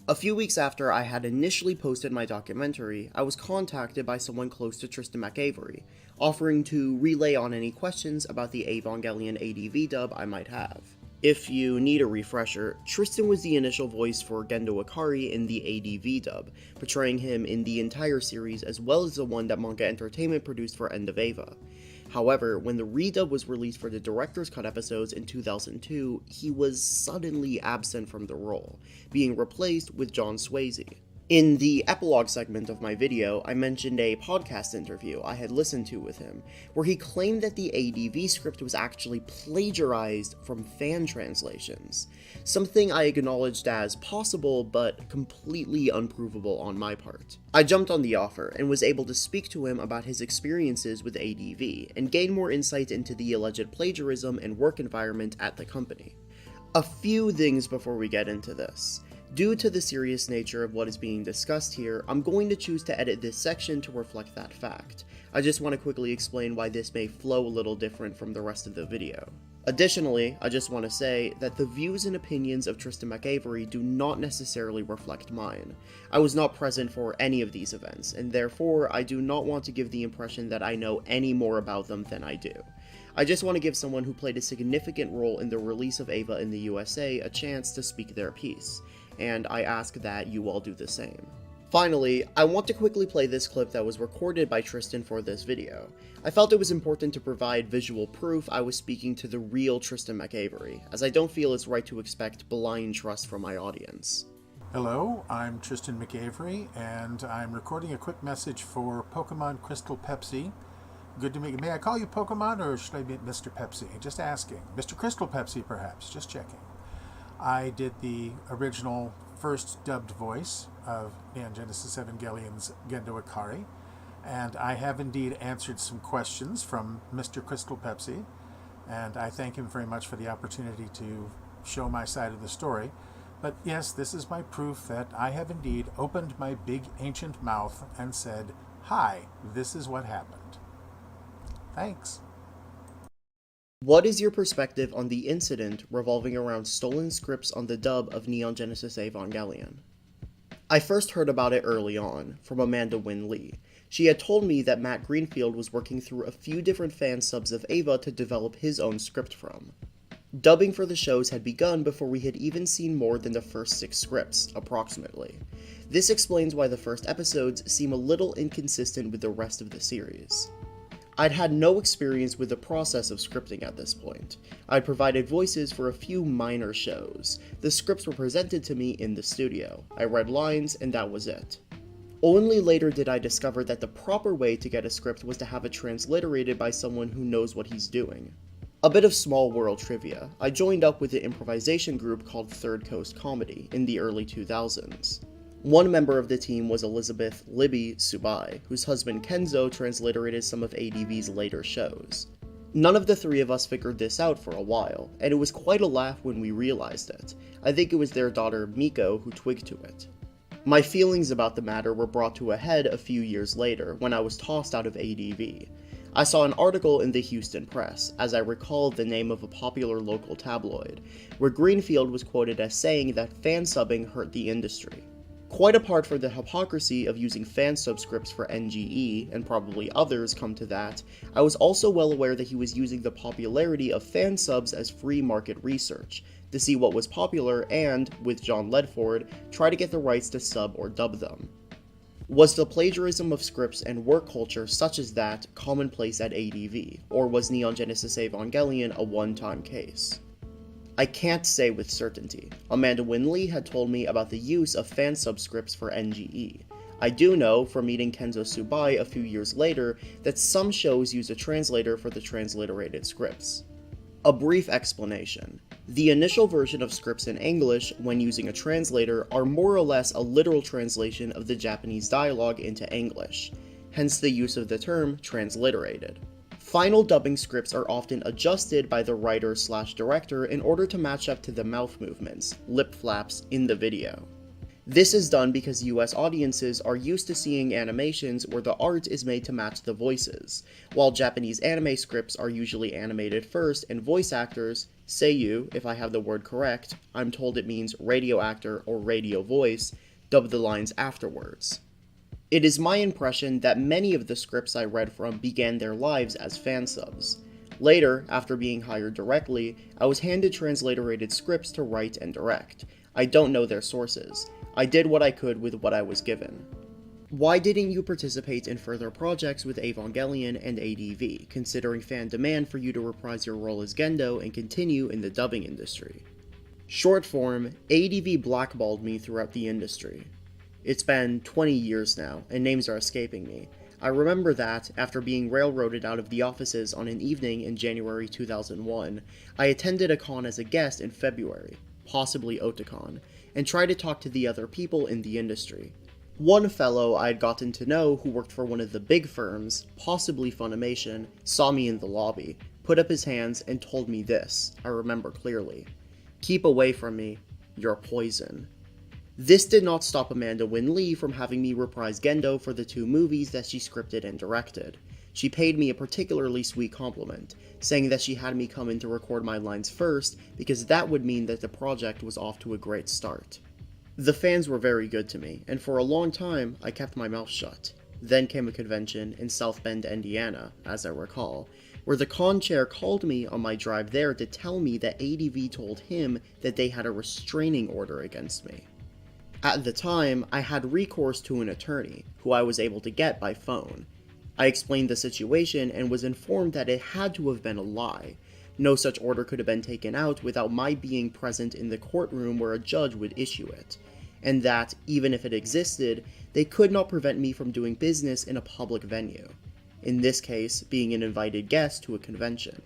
A few weeks after I had initially posted my documentary, I was contacted by someone close to Tristan Macavery, offering to relay on any questions about the Evangelion ADV dub I might have. If you need a refresher, Tristan was the initial voice for Gendo Ikari in the ADV dub, portraying him in the entire series as well as the one that Manga Entertainment produced for End of Eva. However, when the redub was released for the director's cut episodes in 2002, he was suddenly absent from the role, being replaced with John Swayze. In the epilogue segment of my video, I mentioned a podcast interview I had listened to with him, where he claimed that the ADV script was actually plagiarized from fan translations, something I acknowledged as possible but completely unprovable on my part. I jumped on the offer and was able to speak to him about his experiences with ADV and gain more insight into the alleged plagiarism and work environment at the company. A few things before we get into this. Due to the serious nature of what is being discussed here, I'm going to choose to edit this section to reflect that fact. I just want to quickly explain why this may flow a little different from the rest of the video. Additionally, I just want to say that the views and opinions of Tristan Macavery do not necessarily reflect mine. I was not present for any of these events, and therefore I do not want to give the impression that I know any more about them than I do. I just want to give someone who played a significant role in the release of Eva in the USA a chance to speak their piece, and I ask that you all do the same. Finally, I want to quickly play this clip that was recorded by Tristan for this video. I felt it was important to provide visual proof I was speaking to the real Tristan Macavery, as I don't feel it's right to expect blind trust from my audience. Hello, I'm Tristan Macavery, and I'm recording a quick message for Pokemon Crystal Pepsi. Good to meet you. May I call you Pokemon, or should I be Mr. Pepsi? Just asking. Mr. Crystal Pepsi, perhaps. Just checking. I did the original first dubbed voice of Neon Genesis Evangelion's Gendo Ikari, and I have indeed answered some questions from Mr. Crystal Pepsi, and I thank him very much for the opportunity to show my side of the story. But yes, this is my proof that I have indeed opened my big ancient mouth and said, "Hi, this is what happened." Thanks. What is your perspective on the incident revolving around stolen scripts on the dub of Neon Genesis Evangelion? I first heard about it early on, from Amanda Wynn Lee. She had told me that Matt Greenfield was working through a few different fan subs of Eva to develop his own script from. Dubbing for the shows had begun before we had even seen more than the first 6 scripts, approximately. This explains why the first episodes seem a little inconsistent with the rest of the series. I'd had no experience with the process of scripting at this point. I'd provided voices for a few minor shows. The scripts were presented to me in the studio. I read lines, and that was it. Only later did I discover that the proper way to get a script was to have it transliterated by someone who knows what he's doing. A bit of small world trivia. I joined up with an improvisation group called Third Coast Comedy in the early 2000s. One member of the team was Elizabeth "Libby" Subai, whose husband Kenzo transliterated some of ADV's later shows. None of the 3 of us figured this out for a while, and it was quite a laugh when we realized it. I think it was their daughter Miko who twigged to it. My feelings about the matter were brought to a head a few years later, when I was tossed out of ADV. I saw an article in the Houston Press, as I recalled the name of a popular local tabloid, where Greenfield was quoted as saying that fan subbing hurt the industry. Quite apart from the hypocrisy of using fan subscripts for NGE, and probably others come to that, I was also well aware that he was using the popularity of fan subs as free market research, to see what was popular and, with John Ledford, try to get the rights to sub or dub them. Was the plagiarism of scripts and work culture such as that commonplace at ADV, or was Neon Genesis Evangelion a one-time case? I can't say with certainty. Amanda Wynn Lee had told me about the use of fan subscripts for NGE. I do know, from meeting Kenzo Subai a few years later, that some shows use a translator for the transliterated scripts. A brief explanation. The initial version of scripts in English, when using a translator, are more or less a literal translation of the Japanese dialogue into English, hence the use of the term transliterated. Final dubbing scripts are often adjusted by the writer/director in order to match up to the mouth movements, lip flaps, in the video. This is done because US audiences are used to seeing animations where the art is made to match the voices, while Japanese anime scripts are usually animated first and voice actors, Seiyu, if I have the word correct, I'm told it means radio actor or radio voice, dub the lines afterwards. It is my impression that many of the scripts I read from began their lives as fan subs. Later, after being hired directly, I was handed transliterated scripts to write and direct. I don't know their sources. I did what I could with what I was given. Why didn't you participate in further projects with Evangelion and ADV, considering fan demand for you to reprise your role as Gendo and continue in the dubbing industry? Short form, ADV blackballed me throughout the industry. It's been 20 years now, and names are escaping me. I remember that, after being railroaded out of the offices on an evening in January 2001, I attended a con as a guest in February, possibly Otakon, and tried to talk to the other people in the industry. One fellow I had gotten to know who worked for one of the big firms, possibly Funimation, saw me in the lobby, put up his hands, and told me this, I remember clearly. "Keep away from me. You're poison." This did not stop Amanda Wynn Lee from having me reprise Gendo for the 2 movies that she scripted and directed. She paid me a particularly sweet compliment, saying that she had me come in to record my lines first because that would mean that the project was off to a great start. The fans were very good to me, and for a long time I kept my mouth shut. Then came a convention in South Bend, Indiana, as I recall, where the con chair called me on my drive there to tell me that ADV told him that they had a restraining order against me. At the time, I had recourse to an attorney, who I was able to get by phone. I explained the situation and was informed that it had to have been a lie. No such order could have been taken out without my being present in the courtroom where a judge would issue it, and that, even if it existed, they could not prevent me from doing business in a public venue, in this case being an invited guest to a convention.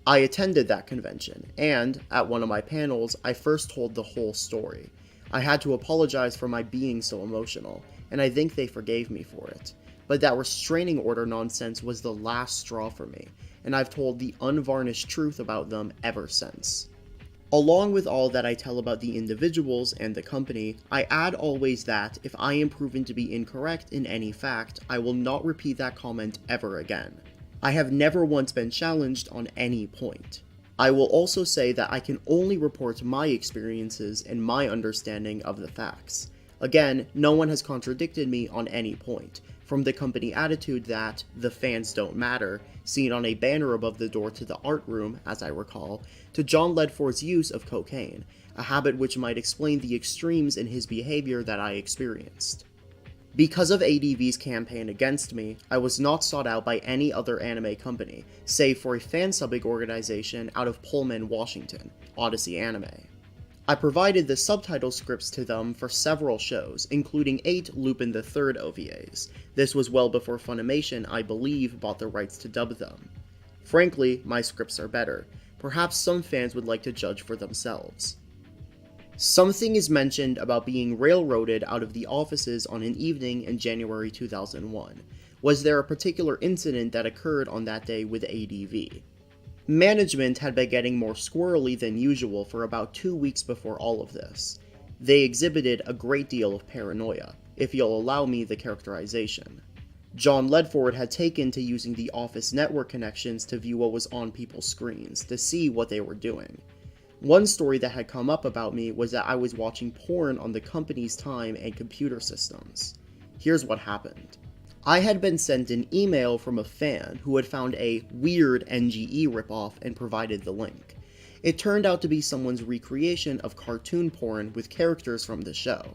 I attended that convention, and, at one of my panels, I first told the whole story. I had to apologize for my being so emotional, and I think they forgave me for it. But that restraining order nonsense was the last straw for me, and I've told the unvarnished truth about them ever since. Along with all that I tell about the individuals and the company, I add always that if I am proven to be incorrect in any fact, I will not repeat that comment ever again. I have never once been challenged on any point. I will also say that I can only report my experiences and my understanding of the facts. Again, no one has contradicted me on any point, from the company attitude that the fans don't matter, seen on a banner above the door to the art room, as I recall, to John Ledford's use of cocaine, a habit which might explain the extremes in his behavior that I experienced. Because of ADV's campaign against me, I was not sought out by any other anime company, save for a fan-subbing organization out of Pullman, Washington, Odyssey Anime. I provided the subtitle scripts to them for several shows, including 8 Lupin the Third OVAs. This was well before Funimation, I believe, bought the rights to dub them. Frankly, my scripts are better. Perhaps some fans would like to judge for themselves. Something is mentioned about being railroaded out of the offices on an evening in January 2001. Was there a particular incident that occurred on that day with ADV? Management had been getting more squirrely than usual for about 2 weeks before all of this. They exhibited a great deal of paranoia, if you'll allow me the characterization. John Ledford had taken to using the office network connections to view what was on people's screens, to see what they were doing. One story that had come up about me was that I was watching porn on the company's time and computer systems. Here's what happened. I had been sent an email from a fan who had found a weird NGE ripoff and provided the link. It turned out to be someone's recreation of cartoon porn with characters from the show.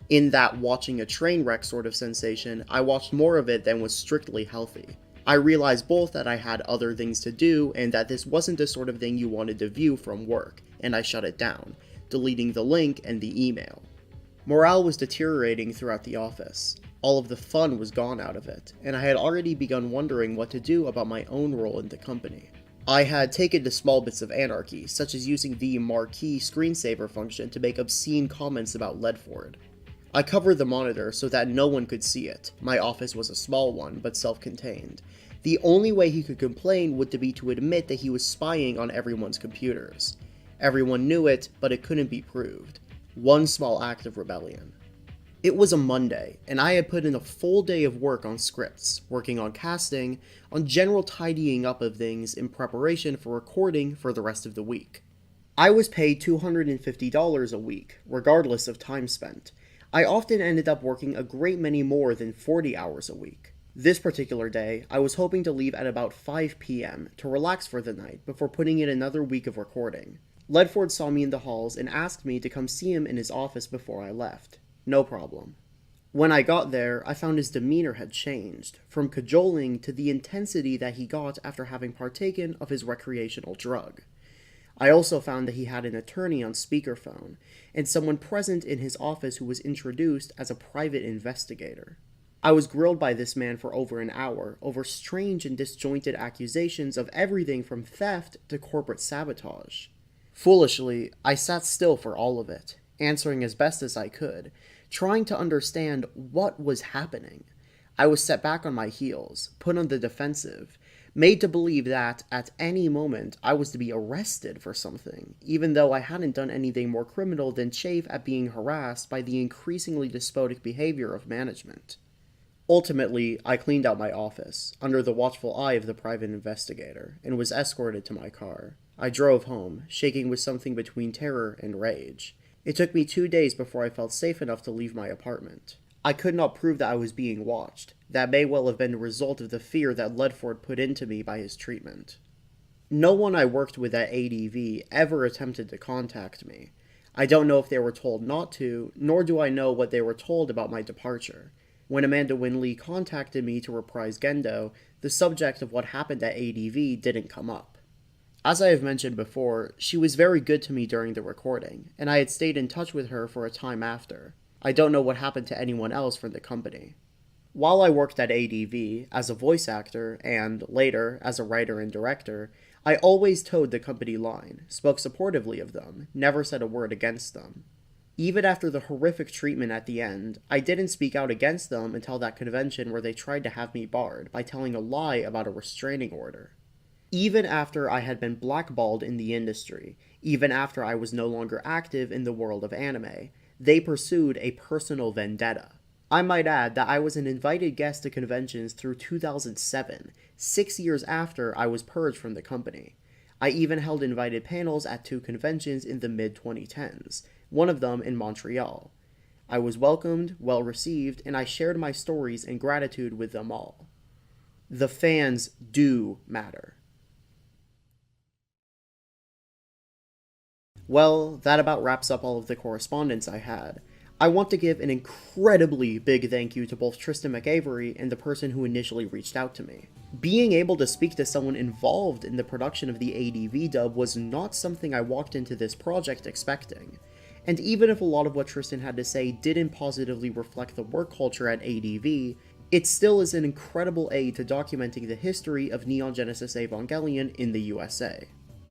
In that watching a train wreck sort of sensation, I watched more of it than was strictly healthy. I realized both that I had other things to do and that this wasn't the sort of thing you wanted to view from work, and I shut it down, deleting the link and the email. Morale was deteriorating throughout the office. All of the fun was gone out of it, and I had already begun wondering what to do about my own role in the company. I had taken to small bits of anarchy, such as using the marquee screensaver function to make obscene comments about Ledford. I covered the monitor so that no one could see it. My office was a small one, but self-contained. The only way he could complain would be to admit that he was spying on everyone's computers. Everyone knew it, but it couldn't be proved. One small act of rebellion. It was a Monday, and I had put in a full day of work on scripts, working on casting, on general tidying up of things in preparation for recording for the rest of the week. I was paid $250 a week, regardless of time spent. I often ended up working a great many more than 40 hours a week. This particular day, I was hoping to leave at about 5 p.m. to relax for the night before putting in another week of recording. Ledford saw me in the halls and asked me to come see him in his office before I left. No problem. When I got there, I found his demeanor had changed, from cajoling to the intensity that he got after having partaken of his recreational drug. I also found that he had an attorney on speakerphone, and someone present in his office who was introduced as a private investigator. I was grilled by this man for over an hour over strange and disjointed accusations of everything from theft to corporate sabotage. Foolishly, I sat still for all of it, answering as best as I could, trying to understand what was happening. I was set back on my heels, put on the defensive, made to believe that, at any moment, I was to be arrested for something, even though I hadn't done anything more criminal than chafe at being harassed by the increasingly despotic behavior of management. Ultimately, I cleaned out my office, under the watchful eye of the private investigator, and was escorted to my car. I drove home, shaking with something between terror and rage. It took me 2 days before I felt safe enough to leave my apartment. I could not prove that I was being watched. That may well have been the result of the fear that Ledford put into me by his treatment. No one I worked with at ADV ever attempted to contact me. I don't know if they were told not to, nor do I know what they were told about my departure. When Amanda Winley contacted me to reprise Gendo, the subject of what happened at ADV didn't come up. As I have mentioned before, she was very good to me during the recording, and I had stayed in touch with her for a time after. I don't know what happened to anyone else from the company. While I worked at ADV, as a voice actor, and, later, as a writer and director, I always towed the company line, spoke supportively of them, never said a word against them. Even after the horrific treatment at the end, I didn't speak out against them until that convention where they tried to have me barred by telling a lie about a restraining order. Even after I had been blackballed in the industry, even after I was no longer active in the world of anime, they pursued a personal vendetta. I might add that I was an invited guest to conventions through 2007, 6 years after I was purged from the company. I even held invited panels at 2 conventions in the mid-2010s, one of them in Montreal. I was welcomed, well received, and I shared my stories and gratitude with them all. The fans do matter. Well, that about wraps up all of the correspondence I had. I want to give an incredibly big thank you to both Tristan Macavery and the person who initially reached out to me. Being able to speak to someone involved in the production of the ADV dub was not something I walked into this project expecting. And even if a lot of what Tristan had to say didn't positively reflect the work culture at ADV, it still is an incredible aid to documenting the history of Neon Genesis Evangelion in the USA.